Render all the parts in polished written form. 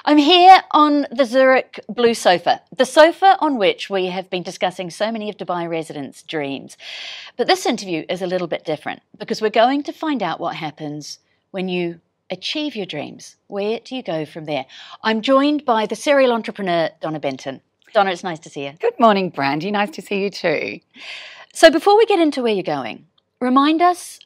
I'm here on the Zurich Blue Sofa, the sofa on which we have been discussing so many of Dubai residents' dreams. But this interview is a little bit different because we're going to find out what happens when you achieve your dreams. Where do you go from there? I'm joined by the serial entrepreneur, Donna Benton. Donna, it's nice to see you. Good morning, Brandy. Nice to see you too. So before we get into where you're going, remind us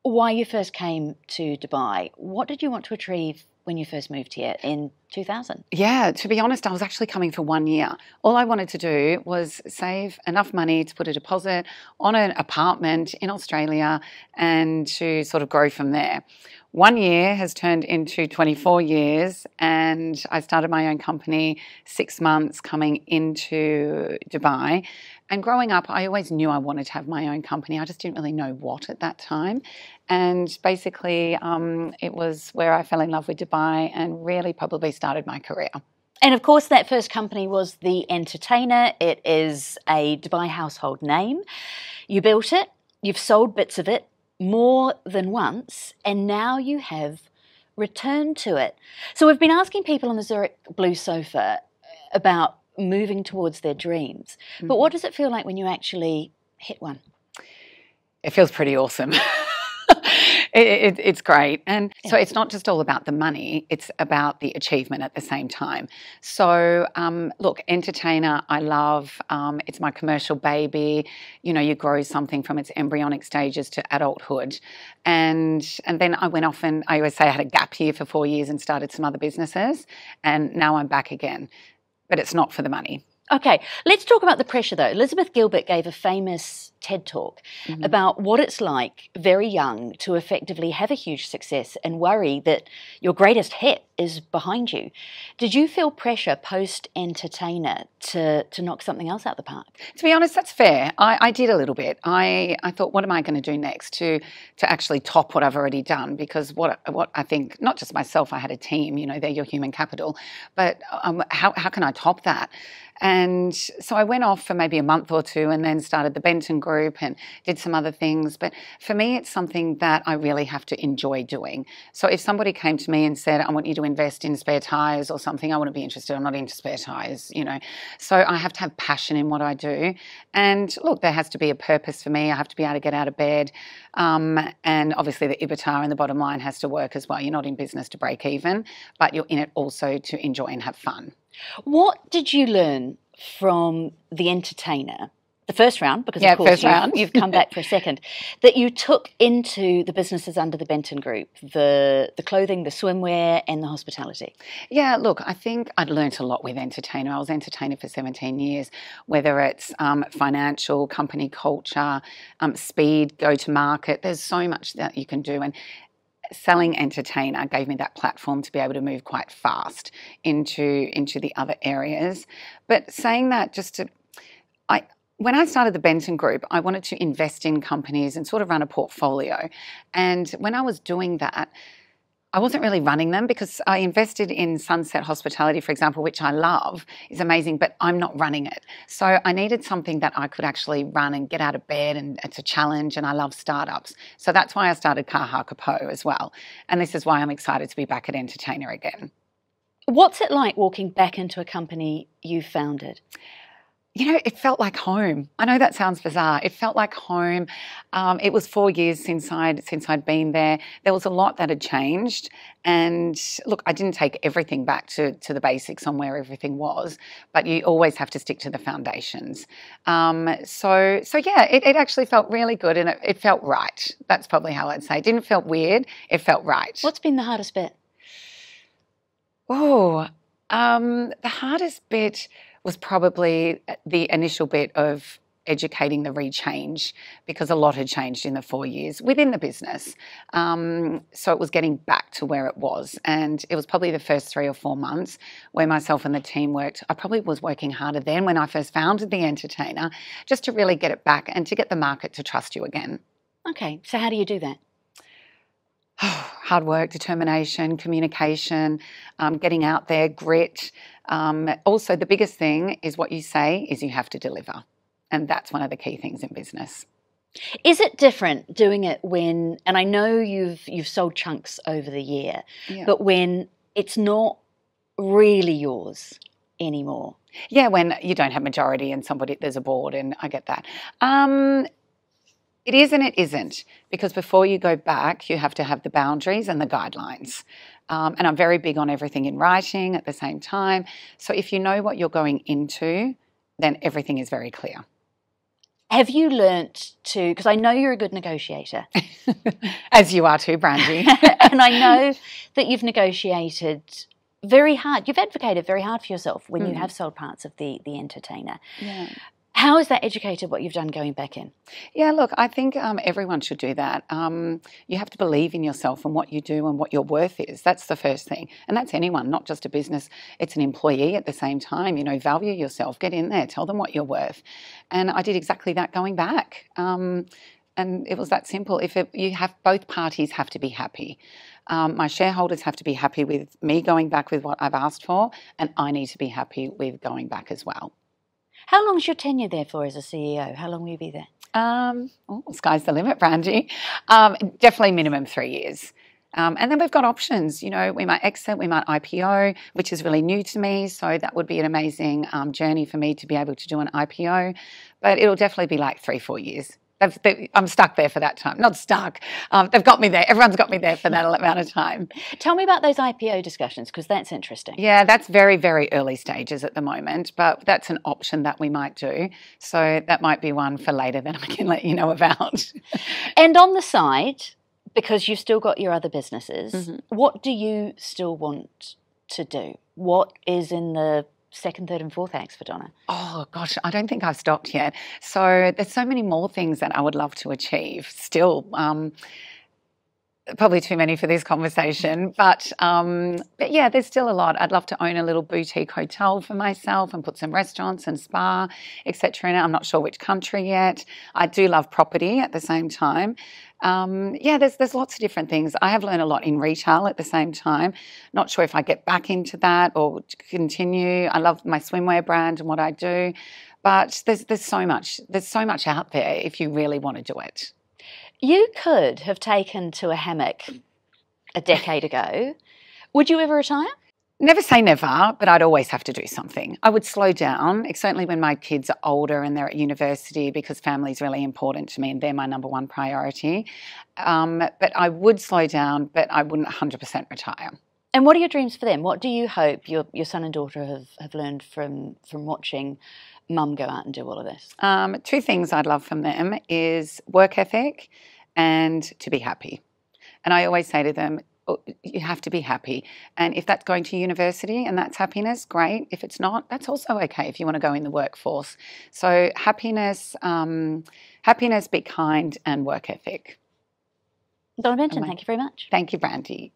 why you first came to Dubai. What did you want to achieve when you first moved here in 2000? Yeah, to be honest, I was actually coming for 1 year. All I wanted to do was save enough money to put a deposit on an apartment in Australia and to sort of grow from there. 1 year has turned into 24 years and I started my own company 6 months coming into Dubai. And growing up, I always knew I wanted to have my own company. I just didn't really know what at that time. And basically, it was where I fell in love with Dubai and really probably started my career. And of course, that first company was The Entertainer. It is a Dubai household name. You built it, you've sold bits of it more than once, and now you have returned to it. So we've been asking people on the Zurich Blue Sofa about moving towards their dreams. But what does it feel like when you actually hit one? It feels pretty awesome. It's great. And so it's not just all about the money, it's about the achievement at the same time. So look, Entertainer, I love. It's my commercial baby. You know, you grow something from its embryonic stages to adulthood. And then I went off and I always say I had a gap year for 4 years and started some other businesses. And now I'm back again. But it's not for the money. Okay, let's talk about the pressure though. Elizabeth Gilbert gave a famous TED talk about what it's like very young to effectively have a huge success and worry that your greatest hit is behind you. Did you feel pressure post-Entertainer to knock something else out the park? To be honest, that's fair. I did a little bit. I thought, what am I going to do next to actually top what I've already done? Because what I think, not just myself, I had a team, you know, they're your human capital, but how can I top that? And so I went off for maybe a month or two and then started the Benton Group and did some other things. But for me, it's something that I really have to enjoy doing. So if somebody came to me and said, I want you to invest in spare tyres or something, I wouldn't be interested. I'm not into spare tyres, you know. So I have to have passion in what I do. And look, there has to be a purpose for me. I have to be able to get out of bed. And obviously the EBITDA and the bottom line has to work as well. You're not in business to break even, but you're in it also to enjoy and have fun. What did you learn from The Entertainer, the first round, because of course you've come back for a second, that you took into the businesses under the Benton Group, the clothing, the swimwear and the hospitality? Yeah, look, I think I'd learnt a lot with Entertainer. I was Entertainer for 17 years, whether it's financial, company culture, speed, go-to-market. There's so much that you can do. And selling Entertainer gave me that platform to be able to move quite fast into the other areas. But saying that, when I started the Benton Group, I wanted to invest in companies and sort of run a portfolio. And when I was doing that, I wasn't really running them because I invested in Sunset Hospitality, for example, which I love, is amazing, but I'm not running it. So I needed something that I could actually run and get out of bed, and it's a challenge, and I love startups. So that's why I started Caha, Capo as well. And this is why I'm excited to be back at Entertainer again. What's it like walking back into a company you founded? You know, it felt like home. I know that sounds bizarre. It felt like home. It was 4 years since I'd been there. There was a lot that had changed. And look, I didn't take everything back to the basics on where everything was, but you always have to stick to the foundations. So yeah, it actually felt really good and it felt right. That's probably how I'd say. It didn't feel weird. It felt right. What's been the hardest bit? The hardest bit was probably the initial bit of educating the rechange, because a lot had changed in the 4 years within the business. So it was getting back to where it was. And it was probably the first 3 or 4 months where myself and the team worked. I probably was working harder then when I first founded The Entertainer, just to really get it back and to get the market to trust you again. Okay, so how do you do that? Hard work, determination, communication, getting out there, grit. Also, the biggest thing is what you say is you have to deliver. And that's one of the key things in business. Is it different doing it when, and I know you've sold chunks over the year, but when it's not really yours anymore? Yeah, when you don't have majority and there's a board, and I get that. It is and it isn't, because before you go back, you have to have the boundaries and the guidelines. And I'm very big on everything in writing at the same time. So if you know what you're going into, then everything is very clear. Have you learnt to, because I know you're a good negotiator. As you are too, Brandy. And I know that you've negotiated very hard. You've advocated very hard for yourself when you have sold parts of the entertainer. Yeah. How has that educated what you've done going back in? Yeah, look, I think everyone should do that. You have to believe in yourself and what you do and what your worth is. That's the first thing. And that's anyone, not just a business. It's an employee at the same time. Value yourself, get in there, tell them what you're worth. And I did exactly that going back. And it was that simple. Both parties have to be happy. My shareholders have to be happy with me going back with what I've asked for, and I need to be happy with going back as well. How long's your tenure there for as a CEO? How long will you be there? Sky's the limit, Brandy. Definitely minimum 3 years. And then we've got options. We might exit, we might IPO, which is really new to me. So that would be an amazing journey for me to be able to do an IPO. But it'll definitely be like 3-4 years. I'm stuck there for that time. Not stuck. They've got me there. Everyone's got me there for that amount of time. Tell me about those IPO discussions, because that's interesting. Yeah, that's very, very early stages at the moment, but that's an option that we might do. So that might be one for later that I can let you know about. And on the side, because you've still got your other businesses, what do you still want to do? What is in the second, third and fourth acts for Donna? Oh, gosh, I don't think I've stopped yet. So there's so many more things that I would love to achieve still. Probably too many for this conversation, but yeah, there's still a lot. I'd love to own a little boutique hotel for myself and put some restaurants and spa, etc. in it. I'm not sure which country yet. I do love property at the same time. Yeah, there's lots of different things. I have learned a lot in retail at the same time. Not sure if I get back into that or continue. I love my swimwear brand and what I do, but there's so much. There's so much out there if you really want to do it. You could have taken to a hammock a decade ago. Would you ever retire? Never say never, but I'd always have to do something. I would slow down, certainly when my kids are older and they're at university, because family is really important to me and they're my number one priority. But I would slow down, but I wouldn't 100% retire. And what are your dreams for them? What do you hope your son and daughter have learned from watching Mum go out and do all of this? 2 things I'd love from them is work ethic and to be happy. And I always say to them, you have to be happy. And if that's going to university and that's happiness, great. If it's not, that's also okay if you want to go in the workforce. So happiness, be kind, and work ethic. Donna Benton, thank you very much. Thank you, Brandy.